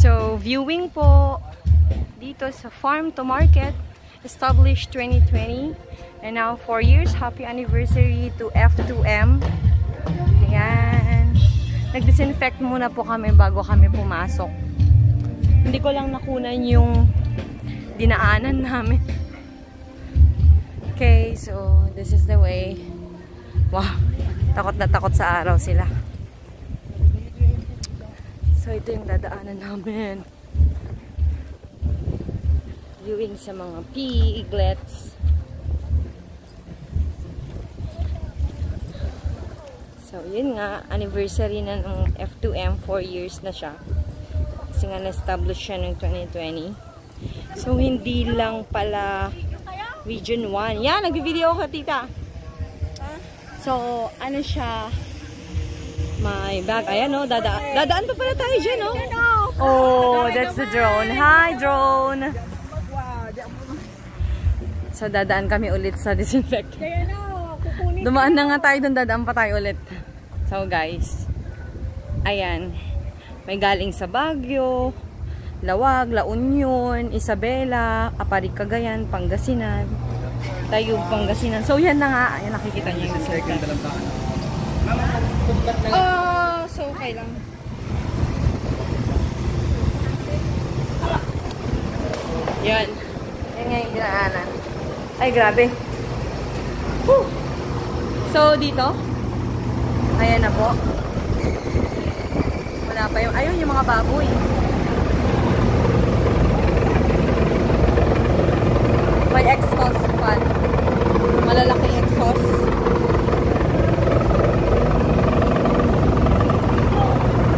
So, viewing po dito sa Farm to Market, established 2020. And now, 4 years. Happy anniversary to F2M. Ayan. Nag-disinfect muna po kami bago kami pumasok. Hindi ko lang nakunan yung dinaanan namin. Okay, so this is the way. Wow, takot na takot sa araw sila. So ito yung dadaanan namin. Viewing sa mga piglets. So yun nga, anniversary na ng F2M, 4 years na siya. Kasi nga na-establish siya ng 2020. So hindi lang pala Region 1. Yan, nag-video ka, tita. So, ano siya? May bag. Ayan, no? Dadaan pa pala tayo dyan, no? Oh, that's the drone. Hi, drone! So, dadaan kami ulit sa disinfect. Dumaan na nga tayo dun, dadaan pa tayo ulit. So, guys. Ayan. May galing sa Baguio, Lawag, La Union, Isabela, Aparig, Cagayan, Pangasinan, Tayug, Pangasinan. So yan na nga, ayan, nakikita niyo yung circle. Oh, so okay lang. Yan. Yan nga yung dinaanan. Ay, grabe. Whew. So dito, ayan na po. Wala pa yung, ayun yung mga baboy. May exhaust fan. Malalaking exhaust.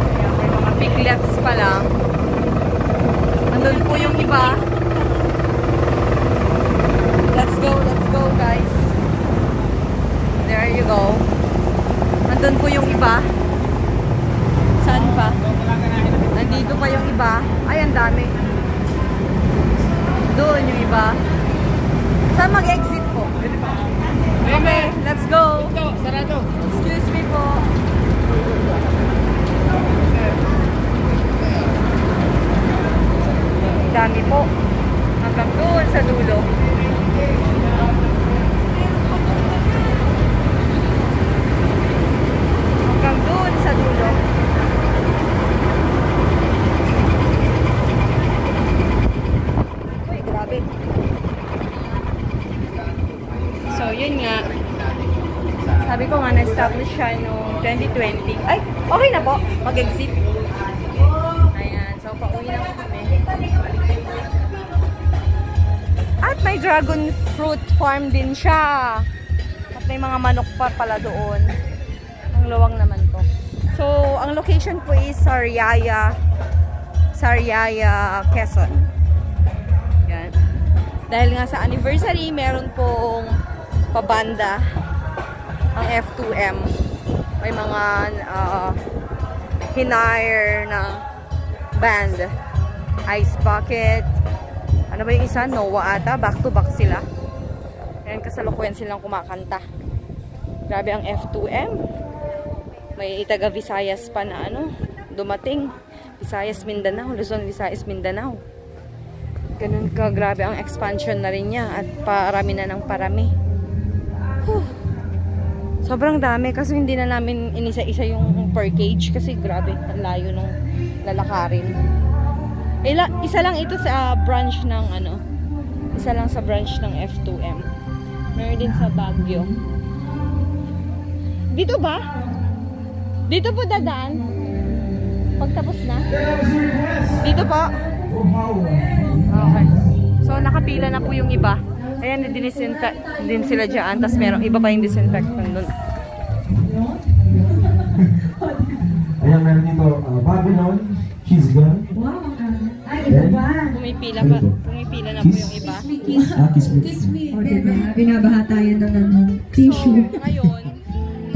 Ayan, may mga piglets pa lang. Andun po yung iba. Let's go guys. There you go. Andun po yung iba. Saan pa? Nandito pa yung iba. Ay, ang dami. Doon yung iba. Saan mag-exit po? Okay, let's go. Sarado. Excuse me po. Dami po. Hanggang doon sa dulo. Hanggang doon sa dulo. Uy, grabe. So, yun nga. Sabi ko nga, na-establish siya noong 2020. Ay, okay na po. Mag-exit. Ayan. So, pauwi na po kami. At may dragon fruit farm din siya. At may mga manok pa pala doon. Ang luwang naman to. So, ang location po is Sariaya, Quezon. Yan. Dahil nga sa anniversary, meron pong pabanda ang F2M. May mga hinire na band. Ice Bucket. Ano ba yung isa? Noah ata. Back to back sila. Ayan, kasalukuyan silang kumakanta. Grabe ang F2M. May taga Visayas pa na ano, dumating. Visayas, Mindanao. Luzon, Visayas, Mindanao. Ganun ka, grabe ang expansion na rin niya. At parami na ng parami. Sobrang dami kasi hindi na namin inisa-isa yung per cage kasi grabe, ang layo nung lalakarin. Isa lang ito sa branch ng ano, isa lang sa branch ng F2M. Meron din sa Baguio. Dito ba? Dito po dadaan? Pagtapos na? Dito po? Okay. So nakapila na po yung iba. Ayan, dinisinfect din sila dyan. Tapos meron iba pa yung disinfectant doon. Ayan, meron dito Babylon, cheese gun. Wow, ay, iba ba? Pumipila na po yung iba. Kiss me. O, diba? Binabahatayan daw ng tissue.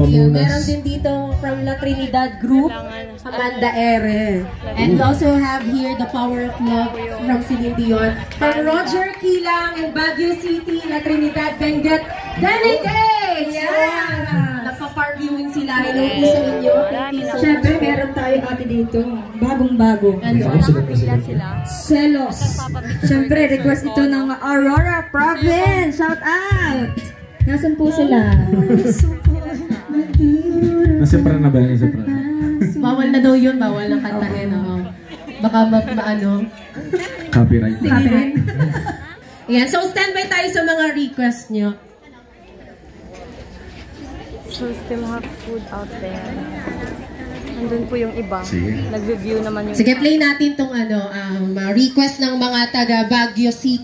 So, ngayon, meron din dito from La Trinidad Group, Amanda Ere. And we also have here the Power of Love from Celine Dion. From Roger Kilang in Baguio City, La Trinidad, Benguet, Delegates! Yeah! Nagpa-farm viewing sila. Hello po sa inyo. Siyempre, meron tayo ate dito. bagong-bago. Nakapila sila. Selos. Siyempre, request ito ng Aurora Province. Shout out! Nasaan po sila? Nasipra na ba yan? Nasipra na. Bawal na daw yun, bawal na kantahin. Baka maano. Copyright. Ayan, so standby tayo sa mga request nyo. So still have food out there. Nandun po yung iba. Sige. Nag-review naman yung Sige, play natin tong request ng mga taga Baguio City.